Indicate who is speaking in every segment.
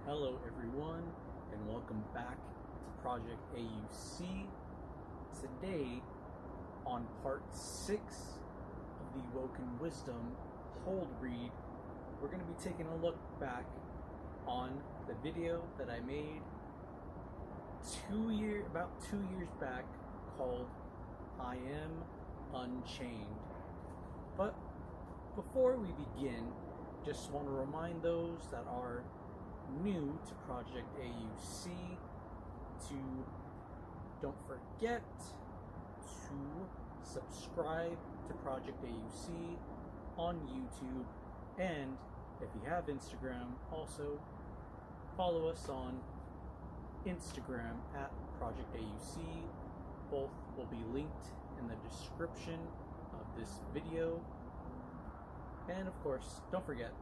Speaker 1: Hello everyone, and welcome back to Project A.U.C. Today, on part 6 of the Awoken Wisdom cold read, we're going to be taking a look back on the video that I made about 2 years back called I Am Unchained. But before we begin, just want to remind those that are new to Project A.U.C. to don't forget to subscribe to Project A.U.C. on YouTube, and if you have Instagram, also follow us on Instagram at Project A.U.C. Both will be linked in the description of this video. And of course, don't forget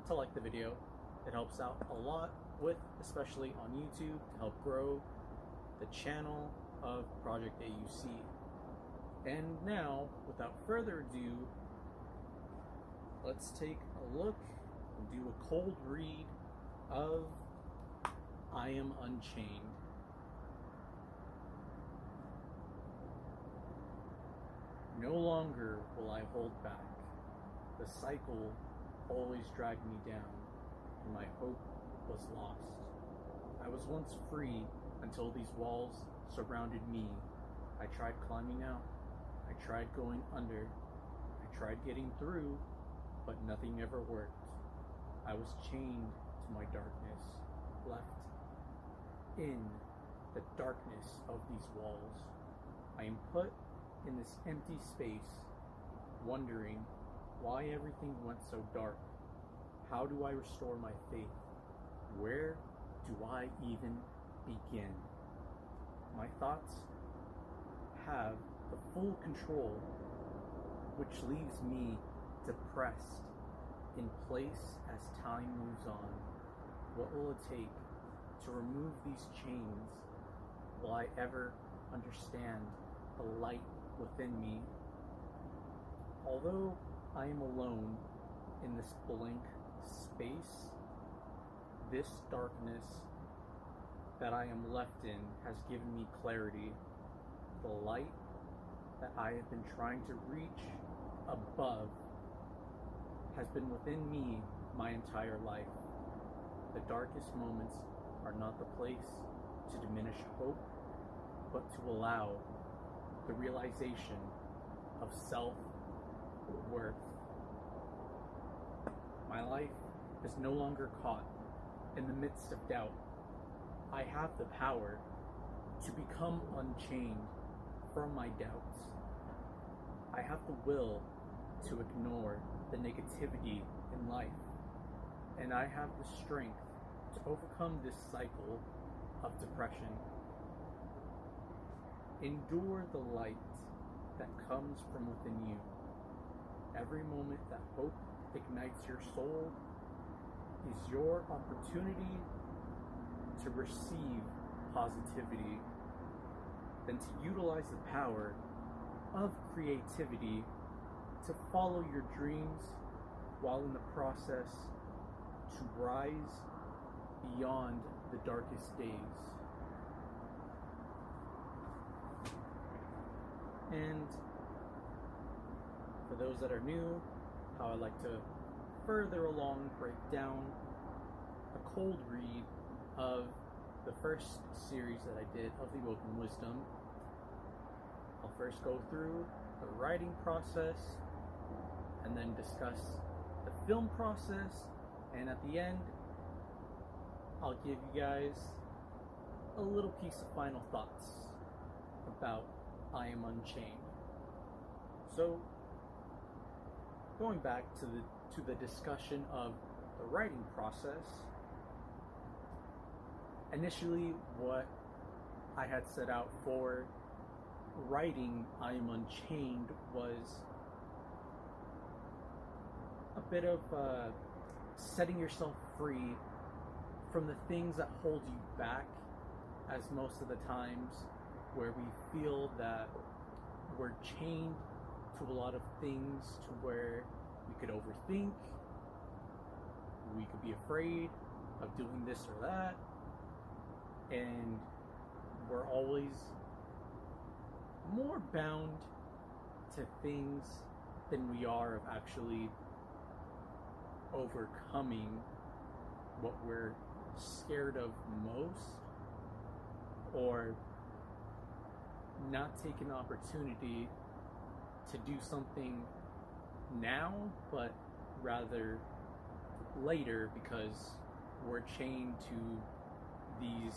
Speaker 1: to like the video. It helps out a lot especially on YouTube, to help grow the channel of Project A.U.C. And now, without further ado, let's take a look and do a cold read of I Am Unchained. No longer will I hold back. The cycle always dragged me down, and my hope was lost. I was once free until these walls surrounded me. I tried climbing out. I tried going under. I tried getting through, but nothing ever worked. I was chained to my darkness, left in the darkness of these walls. I am put in this empty space, wondering why everything went so dark. How do I restore my faith? Where do I even begin? My thoughts have the full control, which leaves me depressed in place as time moves on. What will it take to remove these chains? Will I ever understand the light within me? Although I am alone in this blank space, this darkness that I am left in has given me clarity. The light that I have been trying to reach above has been within me my entire life. The darkest moments are not the place to diminish hope, but to allow the realization of self-worth. My life is no longer caught in the midst of doubt. I have the power to become unchained from my doubts. I have the will to ignore the negativity in life, and I have the strength to overcome this cycle of depression. Endure the light that comes from within you. Every moment that hope ignites your soul is your opportunity to receive positivity, then to utilize the power of creativity to follow your dreams, while in the process to rise beyond the darkest days. And for those that are new, how I like to further along break down a cold read of the first series that I did of the Awoken Wisdom. I'll first go through the writing process, and then discuss the film process, and at the end, I'll give you guys a little piece of final thoughts about I Am Unchained. So, going back to the discussion of the writing process, initially what I had set out for writing I Am Unchained was a bit of setting yourself free from the things that hold you back, as most of the times where we feel that we're chained to a lot of things, to where we could overthink, we could be afraid, of doing this or that, and we're always more bound to things than we are of actually overcoming what we're scared of most, or not taking the opportunity to do something now, but rather later, because we're chained to these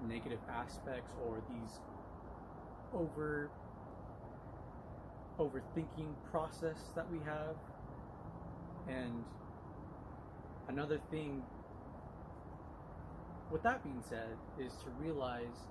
Speaker 1: negative aspects or these overthinking process that we have. And another thing with that being said is to realize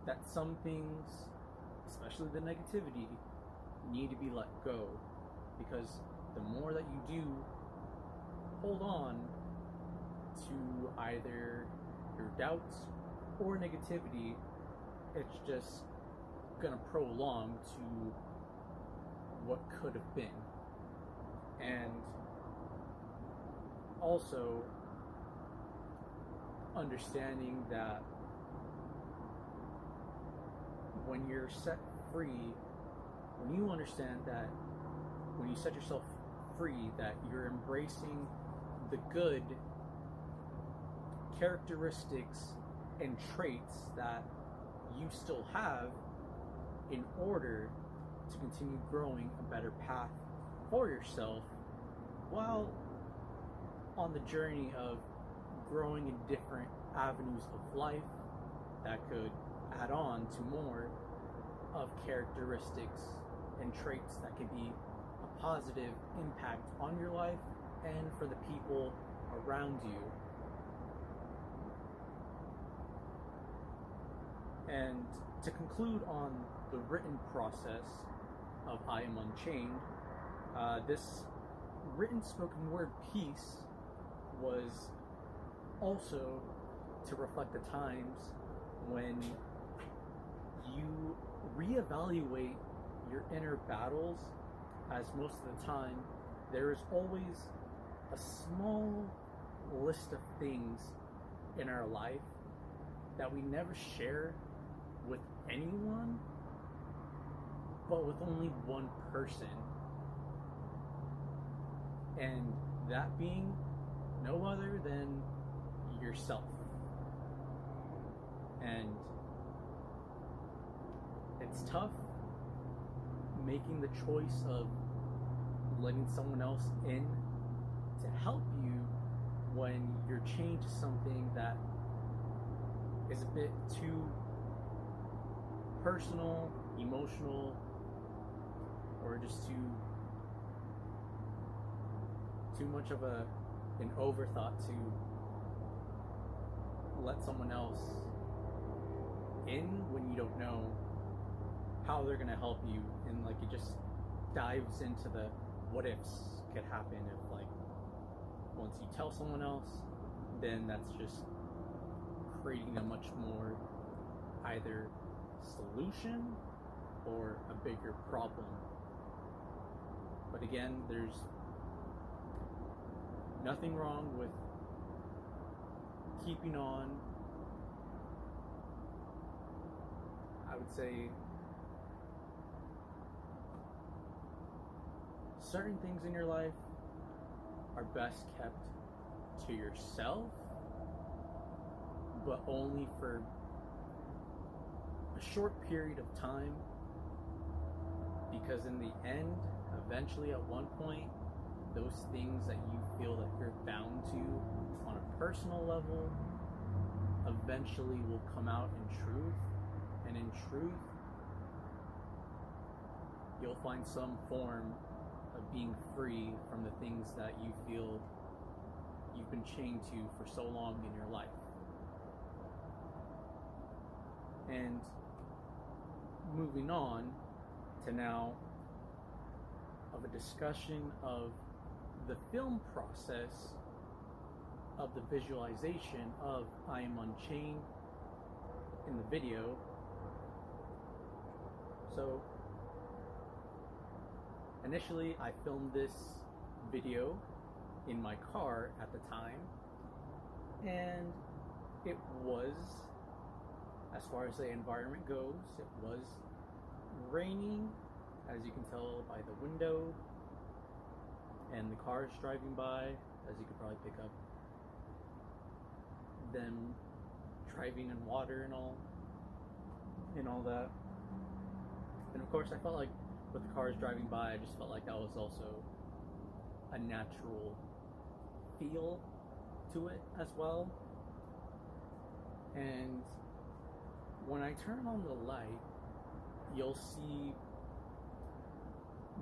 Speaker 1: that some things, especially the negativity, need to be let go, because the more that you do hold on to either your doubts or negativity, it's just gonna prolong to what could have been. And also understanding that when you're set free, when you understand that when you set yourself free, that you're embracing the good characteristics and traits that you still have in order to continue growing a better path for yourself while on the journey of growing in different avenues of life that could add on to more of characteristics and traits that could be a positive impact on your life and for the people around you. And to conclude on the written process of I Am Unchained, this written spoken word piece was also to reflect the times when you reevaluate your inner battles, as most of the time there is always a small list of things in our life that we never share with anyone, but with only one person, and that being no other than yourself. And it's tough making the choice of letting someone else in to help you when you're chained to something that is a bit too personal, emotional, or just too much of an overthought to let someone else in when you don't know how they're going to help you, and like it just dives into the what ifs could happen if, like, once you tell someone else, then that's just creating a much more either solution or a bigger problem. But again, there's nothing wrong with keeping on, I would say, certain things in your life are best kept to yourself, but only for a short period of time, because in the end, eventually at one point, those things that you feel that you're bound to on a personal level eventually will come out in truth, and in truth you'll find some form of being free from the things that you feel you've been chained to for so long in your life. And moving on to now of a discussion of the film process of the visualization of I Am Unchained in the video. So initially I filmed this video in my car at the time, And it was, as far as the environment goes, it was raining, as you can tell by the window and the cars driving by, as you could probably pick up them driving in water and all that. And of course, I felt like with the cars driving by, I just felt like that was also a natural feel to it as well. And when I turn on the light, you'll see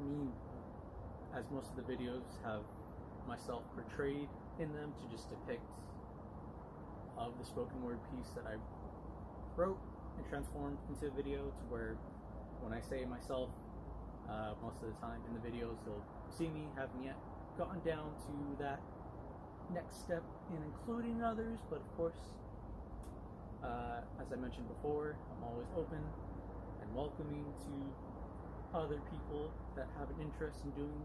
Speaker 1: me, as most of the videos have myself portrayed in them to just depict of the spoken word piece that I wrote and transformed into a video, to where when I say myself, most of the time in the videos, you'll see me, haven't yet gotten down to that next step in including others, but of course, as I mentioned before, I'm always open and welcoming to other people that have an interest in doing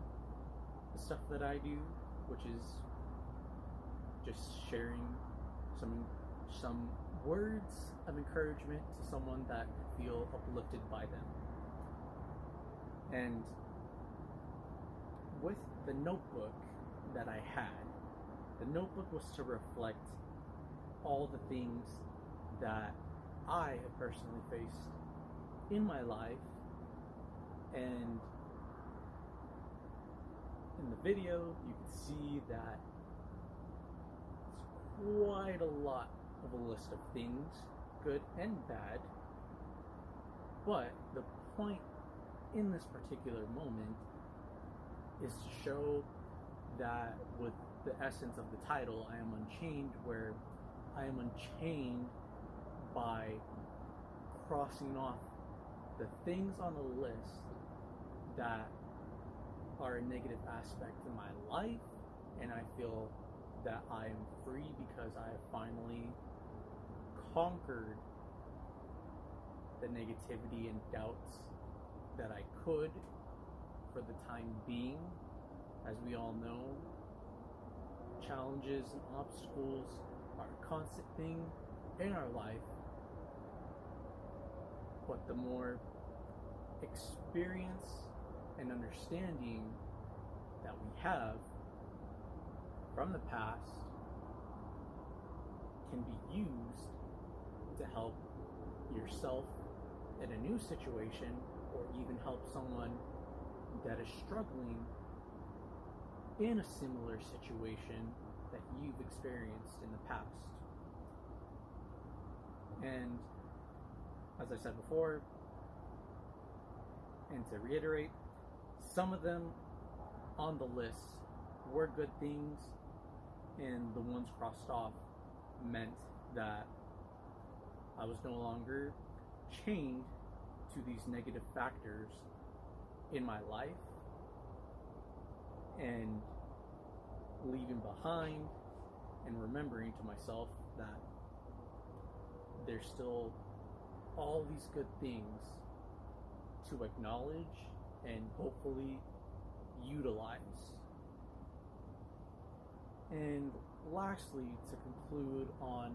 Speaker 1: the stuff that I do, which is just sharing some words of encouragement to someone that could feel uplifted by them. And with the notebook that I had, the notebook was to reflect all the things that I have personally faced in my life. And in the video, you can see that it's quite a lot of a list of things, good and bad. But the point in this particular moment is to show that with the essence of the title, I Am Unchained, where I am unchained by crossing off the things on the list that are a negative aspect in my life, and I feel that I am free because I have finally conquered the negativity and doubts that I could for the time being. As we all know, challenges and obstacles are a constant thing in our life, but the more experience and understanding that we have from the past can be used to help yourself in a new situation, or even help someone that is struggling in a similar situation that you've experienced in the past. And as I said before, and to reiterate, some of them on the list were good things, and the ones crossed off meant that I was no longer chained to these negative factors in my life, and leaving behind and remembering to myself that there's still all these good things to acknowledge and hopefully utilize. And lastly, to conclude on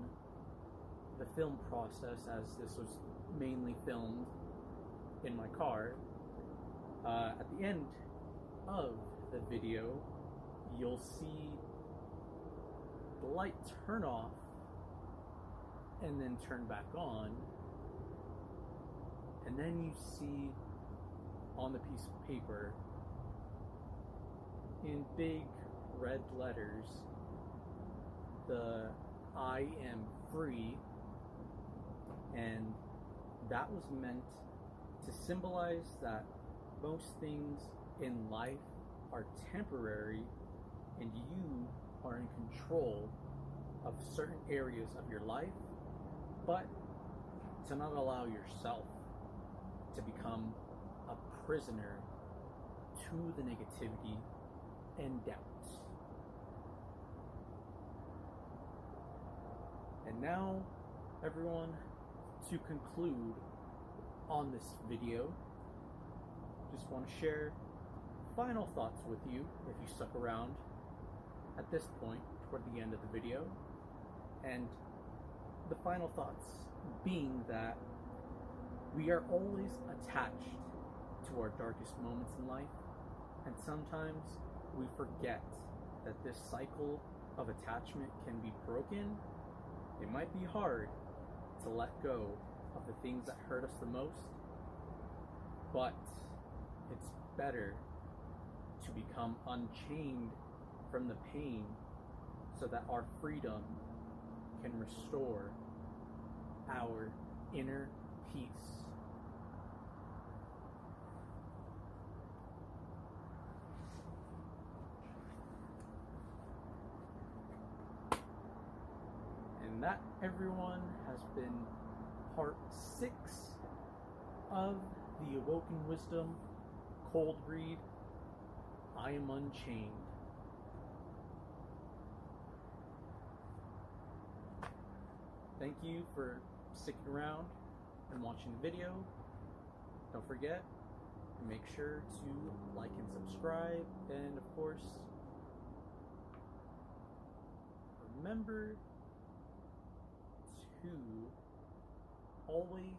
Speaker 1: the film process, as this was mainly filmed in my car, at the end of the video, you'll see the light turn off and then turn back on, and then you see on the piece of paper in big red letters the I am free, and that was meant to symbolize that most things in life are temporary, and you are in control of certain areas of your life, but to not allow yourself to become a prisoner to the negativity and doubts. And now, everyone, to conclude on this video, just want to share final thoughts with you if you stuck around at this point toward the end of the video. And the final thoughts being that we are always attached to our darkest moments in life, and sometimes we forget that this cycle of attachment can be broken. It might be hard to let go of the things that hurt us the most, but it's better to become unchained from the pain so that our freedom can restore our inner peace. And that, everyone, has been part 6 of the Awoken Wisdom cold read, I Am Unchained. Thank you for sticking around and watching the video. Don't forget, make sure to like and subscribe, and of course, remember to always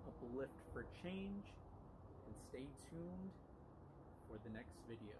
Speaker 1: uplift for change, and stay tuned for the next video.